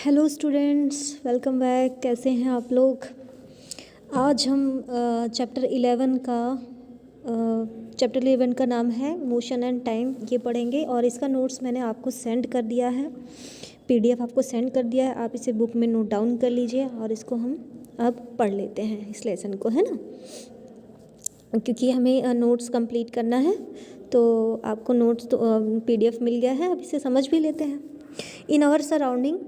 Hello students, welcome back. कैसे हैं आप लोग। आज हम चैप्टर 11 का नाम है मोशन एंड टाइम, ये पढ़ेंगे। और इसका नोट्स मैंने आपको सेंड कर दिया है, पीडीएफ आपको सेंड कर दिया है। आप इसे बुक में नोट डाउन कर लीजिए और इसको हम अब पढ़ लेते हैं, इस लेसन को, है ना, क्योंकि हमें नोट्स कंप्लीट करना है। तो आपको नोट्स तो पीडीएफ मिल गया है, अब इसे समझ भी लेते हैं। In our surrounding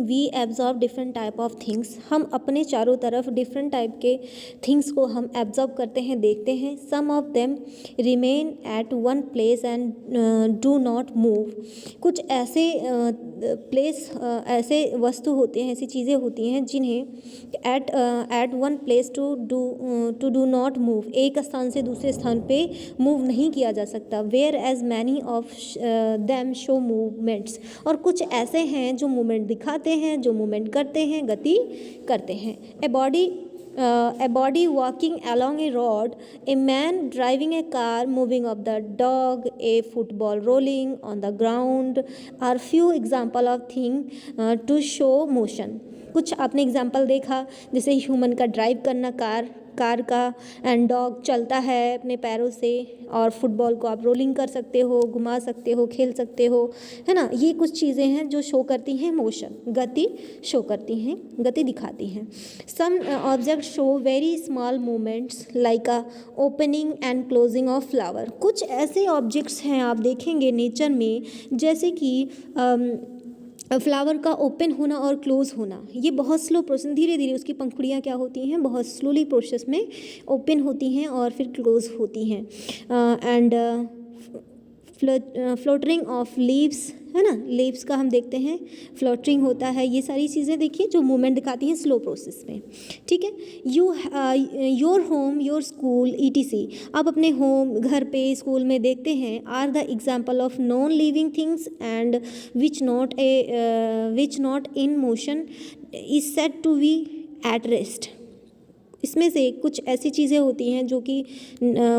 we absorb different type of things. हम अपने चारों तरफ डिफरेंट टाइप के थिंग्स को हम एब्जॉर्ब करते हैं, देखते हैं। Some of them remain at one place and do not move. कुछ ऐसे प्लेस ऐसे वस्तु होते हैं, ऐसी चीज़ें होती हैं जिन्हें at one place to do not move, एक स्थान से दूसरे स्थान पे मूव नहीं किया जा सकता। Whereas many of them show movements, और कुछ ऐसे हैं जो मूवमेंट दिखाते हैं, जो मूवमेंट करते हैं, गति करते हैं। A body walking along a road, a man driving a car, moving up the dog, a football rolling on the ground are few example of thing to show motion. कुछ आपने एग्जाम्पल देखा, जैसे human का drive करना car का, and dog चलता है अपने पैरों से, और फुटबॉल को आप रोलिंग कर सकते हो, घुमा सकते हो, खेल सकते हो, है ना। ये कुछ चीज़ें हैं जो शो करती हैं मोशन, गति शो करती हैं, गति दिखाती हैं। Some object show very small movements like a opening and closing of flower. कुछ ऐसे ऑब्जेक्ट्स हैं आप देखेंगे नेचर में, जैसे कि फ्लावर का ओपन होना और क्लोज़ होना, ये बहुत स्लो प्रोसेस, धीरे धीरे उसकी पंखुड़ियाँ क्या होती हैं, बहुत स्लोली प्रोसेस में ओपन होती हैं और फिर क्लोज़ होती हैं। एंड फ्लोटरिंग ऑफ लीव्स, है ना, लीव्स का हम देखते हैं फ्लोटरिंग होता है। ये सारी चीज़ें देखिए जो मूवमेंट दिखाती हैं स्लो प्रोसेस में, ठीक है। Your home, your school, ETC, आप अपने होम, घर पे, स्कूल में देखते हैं, are the example of non living things and which not in motion is said to be at rest. इसमें से कुछ ऐसी चीज़ें होती हैं जो कि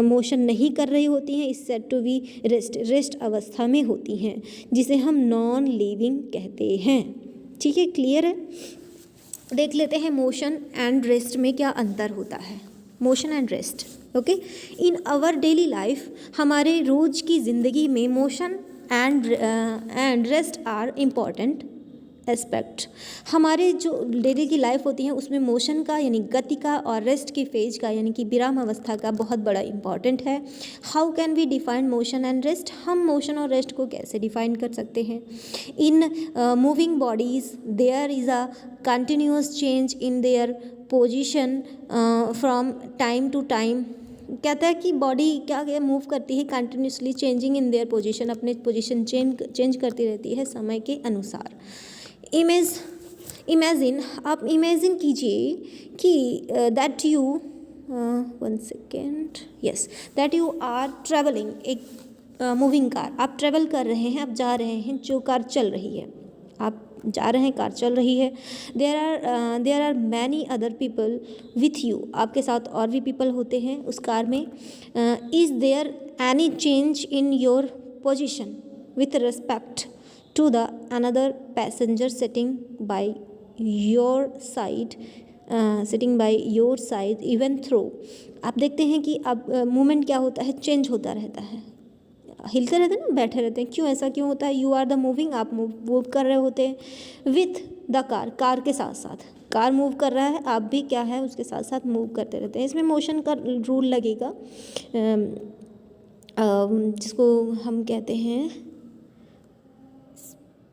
मोशन नहीं कर रही होती हैं, इस सेट टू बी रेस्ट अवस्था में होती हैं, जिसे हम नॉन लिविंग कहते हैं। ठीक है, क्लियर है। देख लेते हैं मोशन एंड रेस्ट में क्या अंतर होता है। Motion and rest, okay. In our daily life, हमारे रोज की ज़िंदगी में motion and rest are important aspect. हमारे जो डेली की लाइफ होती है उसमें मोशन का यानी गति का और रेस्ट की फेज का यानी कि विराम अवस्था का बहुत बड़ा इम्पॉर्टेंट है। How can we define motion and rest, हम मोशन और रेस्ट को कैसे डिफाइन कर सकते हैं। In moving bodies there is a continuous change in their position from time to time. कहता है कि बॉडी क्या मूव करती है, continuously changing in their position, अपने पोजीशन चेंज करती रहती है समय के अनुसार। इमेजिन, आप इमेजिन कीजिए कि that you that you are travelling, एक मूविंग कार, आप ट्रेवल कर रहे हैं, आप जा रहे हैं, जो कार चल रही है, आप जा रहे हैं, कार चल रही है। There are many other people with you, आपके साथ और भी पीपल होते हैं उस कार में। Is there any change in your position with respect to the another passenger sitting by your side even though, आप देखते हैं कि अब मूवमेंट क्या होता है, चेंज होता रहता है, हिलते रहते हैं ना, बैठे रहते हैं। क्यों, ऐसा क्यों होता है। यू आर द मूविंग, आप मूव कर रहे होते हैं। विथ द कार के साथ साथ, कार मूव कर रहा है, आप भी क्या है उसके साथ साथ मूव करते रहते हैं। इसमें मोशन का रूल लगेगा, जिसको हम कहते हैं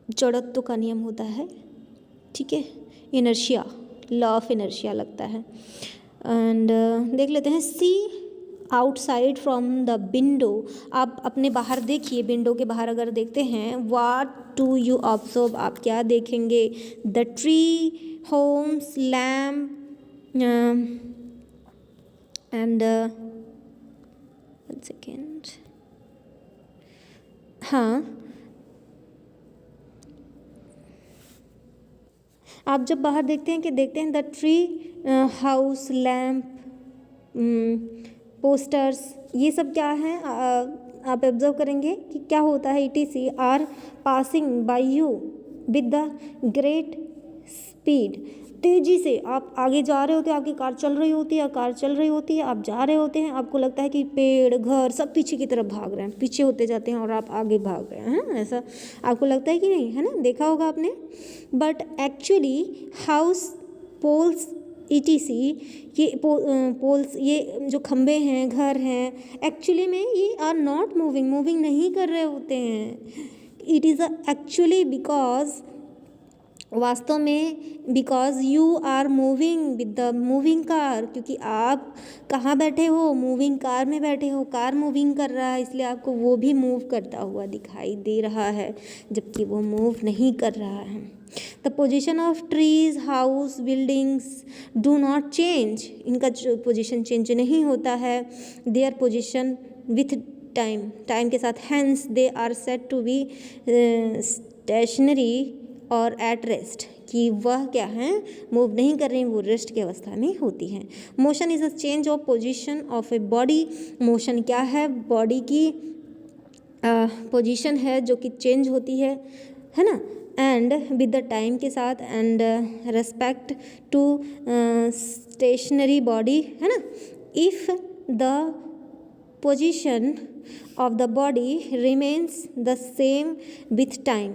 जड़त्व का नियम होता है, ठीक है, इनर्शिया, लॉ ऑफ इनर्शिया लगता है। एंड देख लेते हैं, सी आउटसाइड फ्रॉम द विंडो, आप अपने बाहर देखिए, विंडो के बाहर अगर देखते हैं, व्हाट डू यू ऑब्जर्व, आप क्या देखेंगे। The tree, homes, lamp and one second, हाँ, आप जब बाहर देखते हैं the tree, house, lamp, posters, ये सब क्या है, आप ऑब्जर्व करेंगे कि क्या होता है, ETC are passing by you with the great speed, तेज़ी से आप आगे जा रहे होते हैं, आपकी कार चल रही होती है, कार चल रही होती है, आप जा रहे होते हैं, आपको लगता है कि पेड़ घर सब पीछे की तरफ भाग रहे हैं, पीछे होते जाते हैं और आप आगे भाग रहे हैं, ऐसा आपको लगता है कि नहीं, है ना, देखा होगा आपने। But actually house poles ETC ये पोल्स, ये जो खंबे हैं, घर हैं, एक्चुअली में ये आर नॉट मूविंग नहीं कर रहे होते हैं। इट इज़ एक्चुअली बिकॉज, वास्तव में because you are moving with the moving car, क्योंकि आप कहाँ बैठे हो, मूविंग कार में बैठे हो, कार मूविंग कर रहा है, इसलिए आपको वो भी मूव करता हुआ दिखाई दे रहा है, जबकि वो मूव नहीं कर रहा है। The position of trees, house, buildings do not change, इनका पोजिशन चेंज नहीं होता है, देयर पोजिशन विथ टाइम के साथ, hence they are said to be stationary और एट रेस्ट, कि वह क्या हैं, मूव नहीं कर रही हैं, वो रेस्ट की अवस्था में होती हैं। Motion is a change of position of a body, motion क्या है, बॉडी की पोजीशन है जो कि चेंज होती है ना, एंड विद द टाइम के साथ, and respect to stationary body, है ना। If the position of the body remains the same with time,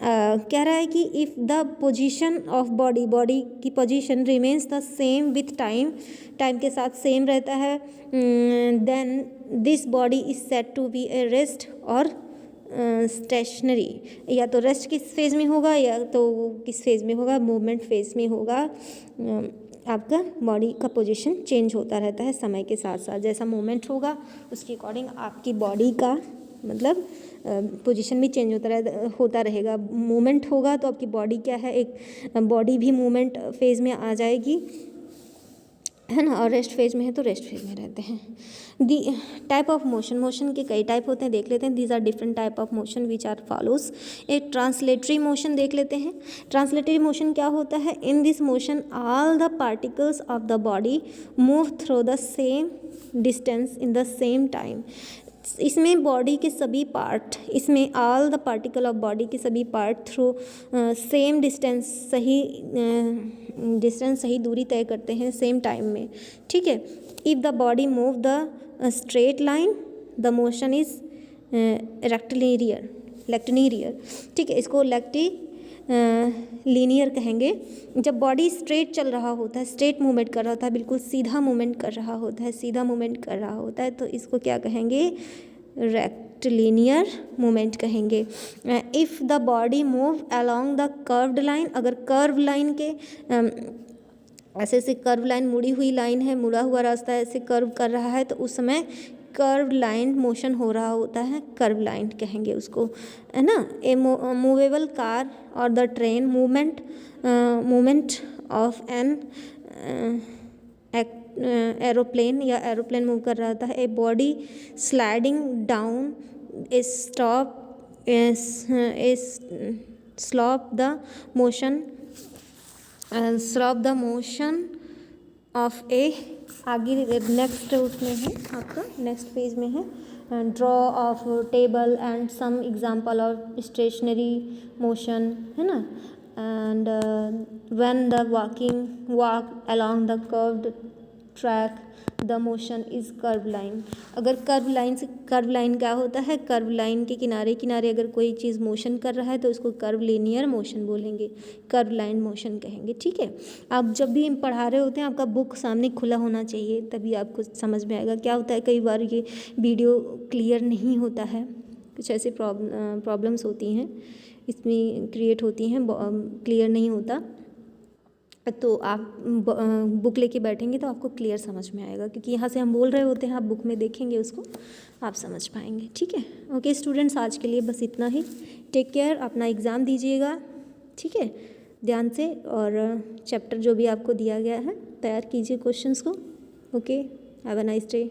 कह रहा है कि if the position of body की position remains the same with time के साथ सेम रहता है, then this body is said to be a rest और स्टेशनरी, या तो रेस्ट किस फेज़ में होगा या तो किस फेज़ में होगा, मूवमेंट फेज़ में होगा। आपका बॉडी का पोजीशन चेंज होता रहता है समय के साथ साथ, जैसा मूवमेंट होगा उसके अकॉर्डिंग आपकी बॉडी का मतलब पोजीशन भी चेंज होता रहेगा। मूवमेंट होगा तो आपकी बॉडी क्या है, एक बॉडी भी मूवमेंट फेज़ में आ जाएगी, है ना, और रेस्ट फेज में है तो रेस्ट फेज में रहते हैं। दी टाइप ऑफ मोशन के कई टाइप होते हैं, देख लेते हैं। These are different type of motion which are follows. एक ट्रांसलेटरी मोशन देख लेते हैं। ट्रांसलेटरी मोशन क्या होता है, in this motion all the particles of the body move through the same distance in the same time. इसमें body के सभी पार्ट, इसमें all the particle of body के सभी पार्ट थ्रू सेम डिस्टेंस, सही दूरी तय करते हैं सेम टाइम में, ठीक है। If the body move the straight line the motion is rectilinear, ठीक है, इसको लीनियर कहेंगे। जब बॉडी स्ट्रेट चल रहा होता है, स्ट्रेट मूवमेंट कर रहा होता है, बिल्कुल सीधा मूवमेंट कर रहा होता है, तो इसको क्या कहेंगे, रेक्टिलिनियर मूवमेंट कहेंगे। If the body move along the curved line, अगर कर्व लाइन के ऐसे कर्व लाइन, मुड़ी हुई लाइन है, मुड़ा हुआ रास्ता ऐसे कर्व कर रहा है, तो उस समय कर्व लाइन मोशन हो रहा होता है, कर्व लाइन कहेंगे उसको, है ना। ए मूवेबल कार और the train movement of an aeroplane, या एरोप्लेन मूव कर रहा होता है। A body sliding down a slope the motion of a, आगे नेक्स्ट उसमें है आपका, नेक्स्ट पेज में है, drawer of table and some example of stationary motion, है ना। And when the walk along the curved track the motion is curve line. अगर curve line क्या होता है, कर्व लाइन के किनारे अगर कोई चीज़ मोशन कर रहा है तो उसको कर्व लीनियर मोशन बोलेंगे, कर्व लाइन मोशन कहेंगे, ठीक है। आप जब भी पढ़ा रहे होते हैं आपका बुक सामने खुला होना चाहिए, तभी आपको समझ में आएगा। क्या होता है, कई बार ये वीडियो क्लियर नहीं होता है, कुछ ऐसे प्रॉब्लम्स होती हैं इसमें क्रिएट होती हैं, क्लियर नहीं होता, तो आप बुक लेके बैठेंगे तो आपको क्लियर समझ में आएगा, क्योंकि यहाँ से हम बोल रहे होते हैं, आप बुक में देखेंगे उसको, आप समझ पाएंगे, ठीक है। ओके स्टूडेंट्स, आज के लिए बस इतना ही। टेक केयर, अपना एग्ज़ाम दीजिएगा, ठीक है, ध्यान से, और चैप्टर जो भी आपको दिया गया है तैयार कीजिए क्वेश्चंस को। Okay, have a nice day.